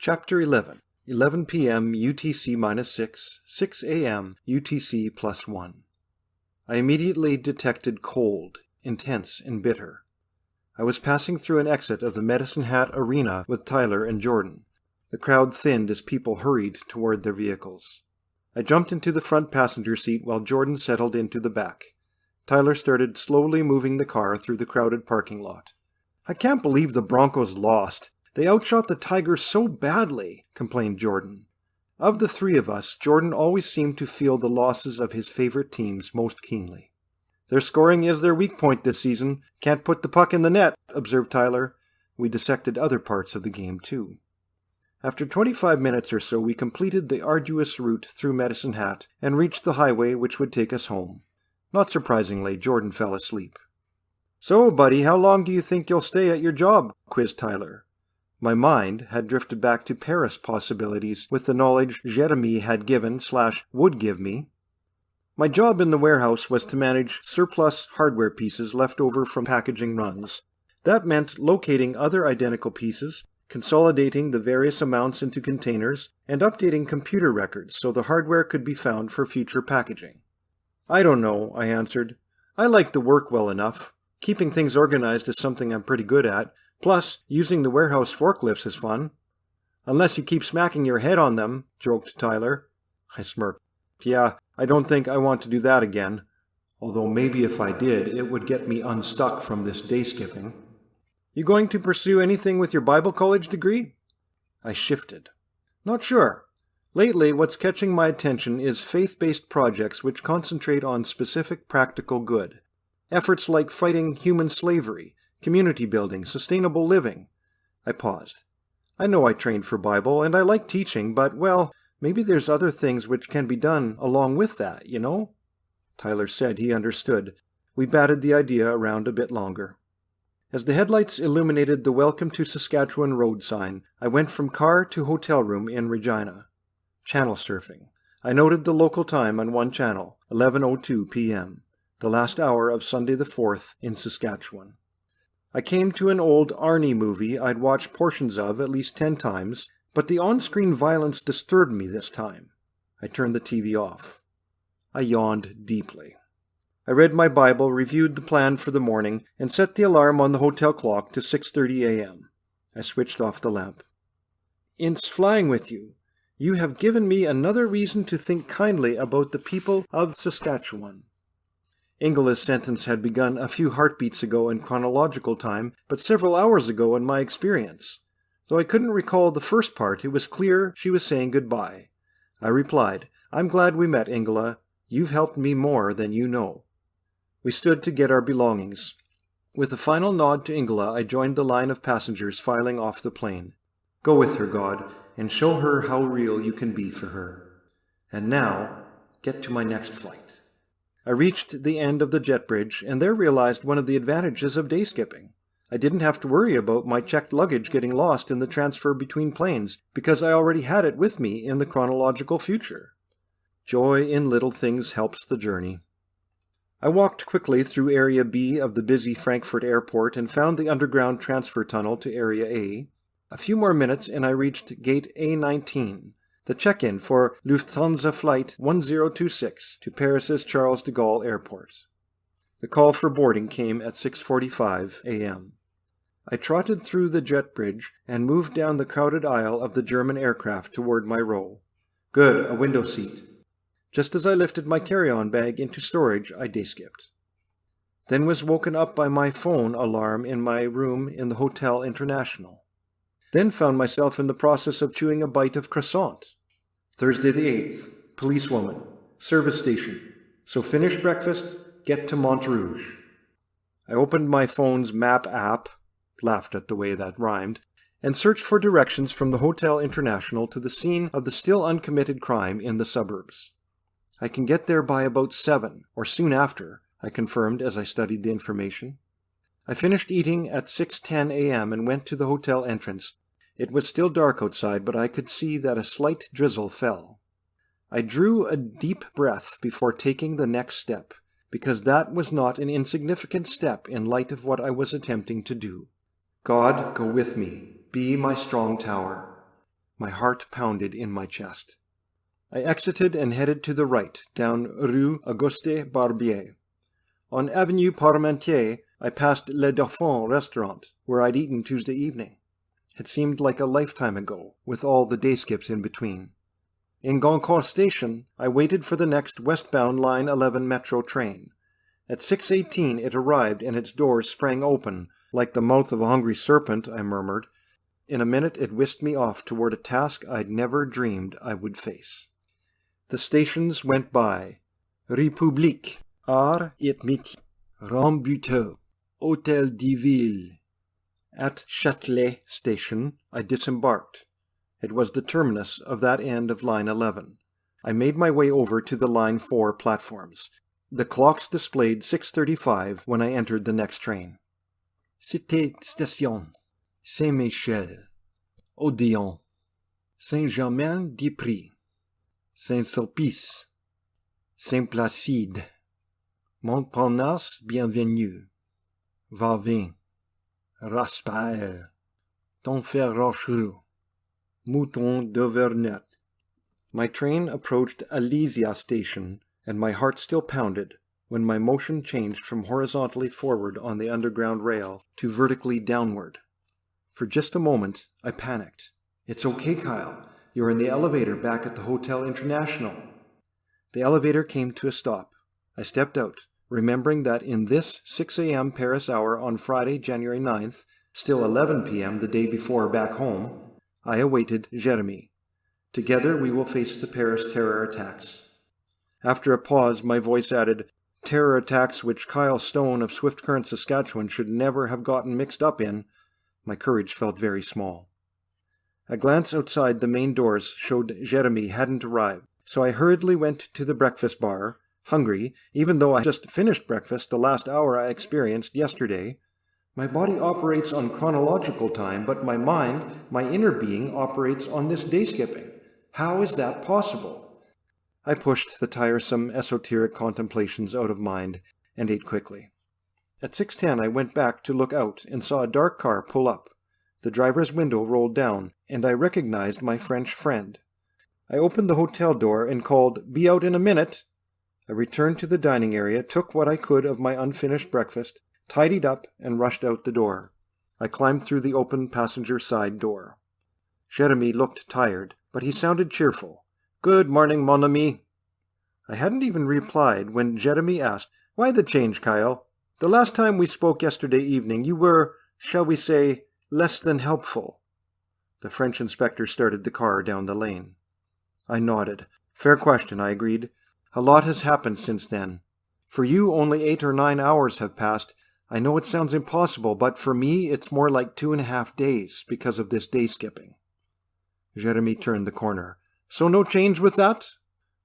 Chapter 11. 11 p.m. UTC-6, 6 a.m. UTC +1. I immediately detected cold, intense and bitter. I was passing through an exit of the Medicine Hat Arena with Tyler and Jordan. The crowd thinned as people hurried toward their vehicles. I jumped into the front passenger seat while Jordan settled into the back. Tyler started slowly moving the car through the crowded parking lot. "I can't believe the Broncos lost. They outshot the Tigers so badly," complained Jordan. Of the three of us, Jordan always seemed to feel the losses of his favorite teams most keenly. "Their scoring is their weak point this season. Can't put the puck in the net," observed Tyler. We dissected other parts of the game, too. After 25 minutes or so, we completed the arduous route through Medicine Hat and reached the highway which would take us home. Not surprisingly, Jordan fell asleep. "So, buddy, how long do you think you'll stay at your job?" quizzed Tyler. My mind had drifted back to Paris possibilities with the knowledge Jeremy had given/would give me. My job in the warehouse was to manage surplus hardware pieces left over from packaging runs. That meant locating other identical pieces, consolidating the various amounts into containers, and updating computer records so the hardware could be found for future packaging. "I don't know," I answered. "I like the work well enough. Keeping things organized is something I'm pretty good at. Plus, using the warehouse forklifts is fun." "Unless you keep smacking your head on them," joked Tyler. I smirked. "Yeah, I don't think I want to do that again. Although maybe if I did, it would get me unstuck from this day skipping." "You going to pursue anything with your Bible college degree?" I shifted. "Not sure. Lately, what's catching my attention is faith-based projects which concentrate on specific practical good. Efforts like fighting human slavery, community building, sustainable living." I paused. "I know I trained for Bible, and I like teaching, but, well, maybe there's other things which can be done along with that, you know?" Tyler said he understood. We batted the idea around a bit longer. As the headlights illuminated the Welcome to Saskatchewan road sign, I went from car to hotel room in Regina. Channel surfing. I noted the local time on one channel, 11:02 p.m., the last hour of Sunday the 4th in Saskatchewan. I came to an old Arnie movie I'd watched portions of at least 10 times, but the on-screen violence disturbed me this time. I turned the TV off. I yawned deeply. I read my Bible, reviewed the plan for the morning, and set the alarm on the hotel clock to 6:30 a.m. I switched off the lamp. "It's flying with you. You have given me another reason to think kindly about the people of Saskatchewan." Ingela's sentence had begun a few heartbeats ago in chronological time, but several hours ago in my experience. Though I couldn't recall the first part, it was clear she was saying goodbye. I replied, "I'm glad we met, Ingela. You've helped me more than you know." We stood to get our belongings. With a final nod to Ingela, I joined the line of passengers filing off the plane. "Go with her, God, and show her how real you can be for her. And now, get to my next flight." I reached the end of the jet bridge and there realized one of the advantages of day skipping. I didn't have to worry about my checked luggage getting lost in the transfer between planes because I already had it with me in the chronological future. Joy in little things helps the journey. I walked quickly through Area B of the busy Frankfurt airport and found the underground transfer tunnel to Area A. A few more minutes and I reached Gate A19. The check-in for Lufthansa Flight 1026 to Paris's Charles de Gaulle Airport. The call for boarding came at 6:45 a.m. I trotted through the jet bridge and moved down the crowded aisle of the German aircraft toward my row. Good, a window seat. Just as I lifted my carry-on bag into storage, I day-skipped. Then was woken up by my phone alarm in my room in the Hotel International. Then found myself in the process of chewing a bite of croissant. Thursday the 8th, policewoman, service station. So finish breakfast, get to Montrouge. I opened my phone's map app, laughed at the way that rhymed, and searched for directions from the Hotel International to the scene of the still uncommitted crime in the suburbs. "I can get there by about 7, or soon after," I confirmed as I studied the information. I finished eating at 6:10 a.m. and went to the hotel entrance. It was still dark outside, but I could see that a slight drizzle fell. I drew a deep breath before taking the next step, because that was not an insignificant step in light of what I was attempting to do. God, go with me. Be my strong tower. My heart pounded in my chest. I exited and headed to the right, down Rue Auguste Barbier. On Avenue Parmentier, I passed Le Dauphin restaurant, where I'd eaten Tuesday evening. It seemed like a lifetime ago, with all the day skips in between. In Goncourt Station, I waited for the next westbound Line 11 metro train. At 6:18 it arrived and its doors sprang open, like the mouth of a hungry serpent, I murmured. In a minute it whisked me off toward a task I'd never dreamed I would face. The stations went by. République, Art et Métier, Rambuteau, Hôtel de Ville. At Châtelet Station, I disembarked. It was the terminus of that end of Line 11. I made my way over to the Line 4 platforms. The clocks displayed 6:35 when I entered the next train. Cité Station, Saint-Michel, Odéon, Saint-Germain-des-Prés, Saint-Sulpice, Saint-Placide, Montparnasse Bienvenue, Valvin, Raspail, Tonferrochereau, Mouton d'Auvergnat. My train approached Alésia Station, and my heart still pounded when my motion changed from horizontally forward on the underground rail to vertically downward. For just a moment, I panicked. "It's okay, Kyle. You're in the elevator back at the Hotel International." The elevator came to a stop. I stepped out, remembering that in this 6 a.m. Paris hour on Friday, January 9th, still 11 p.m. the day before back home, I awaited Jeremy. Together we will face the Paris terror attacks. After a pause, my voice added, "Terror attacks which Kyle Stone of Swift Current, Saskatchewan should never have gotten mixed up in." My courage felt very small. A glance outside the main doors showed Jeremy hadn't arrived, so I hurriedly went to the breakfast bar, hungry, even though I just finished breakfast the last hour I experienced yesterday. My body operates on chronological time, but my mind, my inner being, operates on this day skipping. How is that possible? I pushed the tiresome esoteric contemplations out of mind and ate quickly. At 6:10 I went back to look out and saw a dark car pull up. The driver's window rolled down, and I recognized my French friend. I opened the hotel door and called, "Be out in a minute." I returned to the dining area, took what I could of my unfinished breakfast, tidied up, and rushed out the door. I climbed through the open passenger side door. Jeremy looked tired, but he sounded cheerful. "Good morning, mon ami." I hadn't even replied when Jeremy asked, "Why the change, Kyle? The last time we spoke yesterday evening, you were, shall we say, less than helpful." The French inspector started the car down the lane. I nodded. "Fair question," I agreed. "A lot has happened since then. For you, only 8 or 9 hours have passed. I know it sounds impossible, but for me it's more like 2.5 days because of this day skipping." Jeremy turned the corner. "So no change with that?"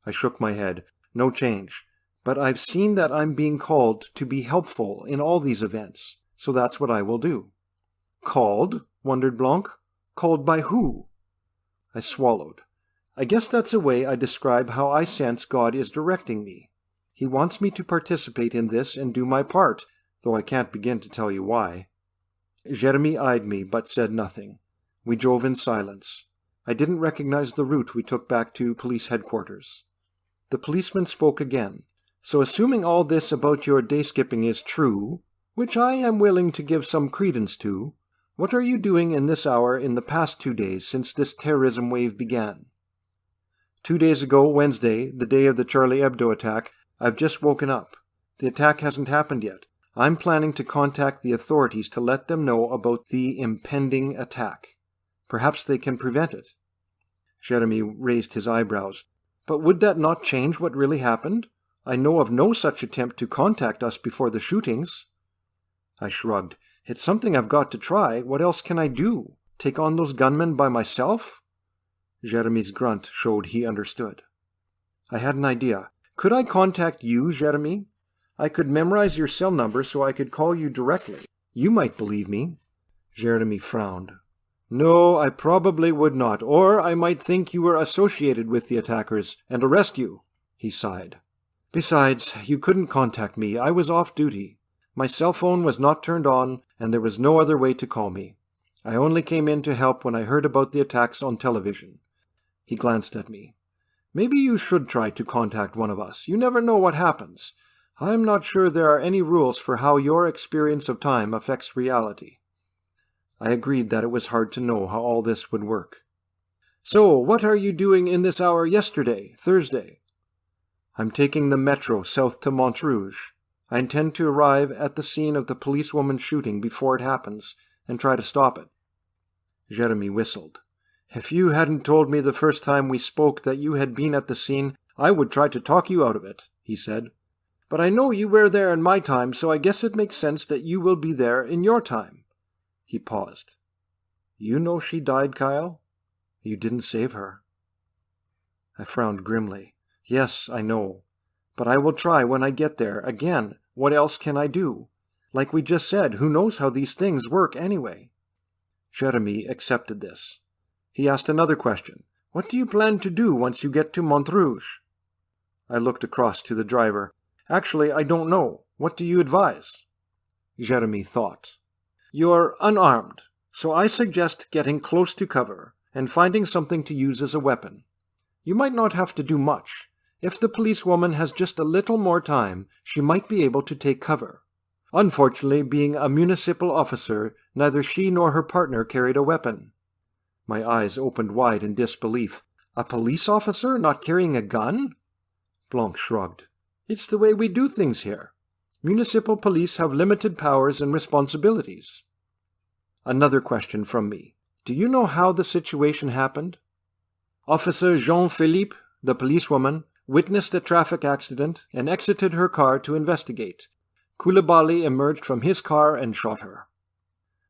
I shook my head. "No change. But I've seen that I'm being called to be helpful in all these events, so that's what I will do." "Called?" wondered Blanc. "Called by who?" I swallowed. "I guess that's a way I describe how I sense God is directing me. He wants me to participate in this and do my part, though I can't begin to tell you why." Jeremy eyed me, but said nothing. We drove in silence. I didn't recognize the route we took back to police headquarters. The policeman spoke again. "So assuming all this about your day skipping is true, which I am willing to give some credence to, what are you doing in this hour in the past 2 days since this terrorism wave began?" 2 days ago, Wednesday, the day of the Charlie Hebdo attack, I've just woken up. The attack hasn't happened yet. I'm planning to contact the authorities to let them know about the impending attack. Perhaps they can prevent it. Jeremy raised his eyebrows. "But would that not change what really happened? I know of no such attempt to contact us before the shootings." I shrugged. "It's something I've got to try. What else can I do? Take on those gunmen by myself?" Jeremy's grunt showed he understood. I had an idea. "Could I contact you, Jeremy? I could memorize your cell number so I could call you directly. You might believe me." Jeremy frowned. "No, I probably would not, or I might think you were associated with the attackers and arrest you," he sighed. "Besides, you couldn't contact me. I was off duty. My cell phone was not turned on, and there was no other way to call me. I only came in to help when I heard about the attacks on television." He glanced at me. "Maybe you should try to contact one of us. You never know what happens. I'm not sure there are any rules for how your experience of time affects reality." I agreed that it was hard to know how all this would work. "So, what are you doing in this hour yesterday, Thursday?" "I'm taking the metro south to Montrouge. I intend to arrive at the scene of the policewoman shooting before it happens and try to stop it." Jeremy whistled. "If you hadn't told me the first time we spoke that you had been at the scene, I would try to talk you out of it," he said. "But I know you were there in my time, so I guess it makes sense that you will be there in your time." He paused. "You know she died, Kyle? You didn't save her." I frowned grimly. "Yes, I know. But I will try when I get there. Again, what else can I do? Like we just said, who knows how these things work anyway?" Jeremy accepted this. He asked another question. "What do you plan to do once you get to Montrouge?" I looked across to the driver. "Actually, I don't know. What do you advise?" Jeremy thought. "You're unarmed, so I suggest getting close to cover and finding something to use as a weapon. You might not have to do much. If the policewoman has just a little more time, she might be able to take cover. Unfortunately, being a municipal officer, neither she nor her partner carried a weapon." My eyes opened wide in disbelief. "A police officer not carrying a gun?" Blanc shrugged. "It's the way we do things here. Municipal police have limited powers and responsibilities." Another question from me. "Do you know how the situation happened?" "Officer Jean-Philippe, the policewoman, witnessed a traffic accident and exited her car to investigate. Koulibaly emerged from his car and shot her."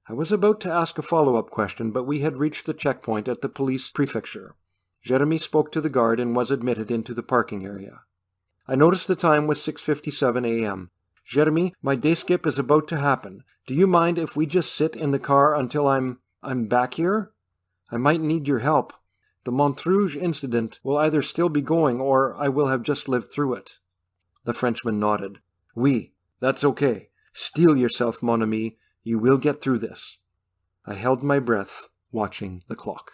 I was about to ask a follow-up question, but we had reached the checkpoint at the police prefecture. Jeremy spoke to the guard and was admitted into the parking area. I noticed the time was 6:57 a.m. "Jeremy, my day skip is about to happen. Do you mind if we just sit in the car until I'm back here? I might need your help. The Montrouge incident will either still be going or I will have just lived through it." The Frenchman nodded. "Oui, that's okay. Steel yourself, mon ami. You will get through this." I held my breath, watching the clock.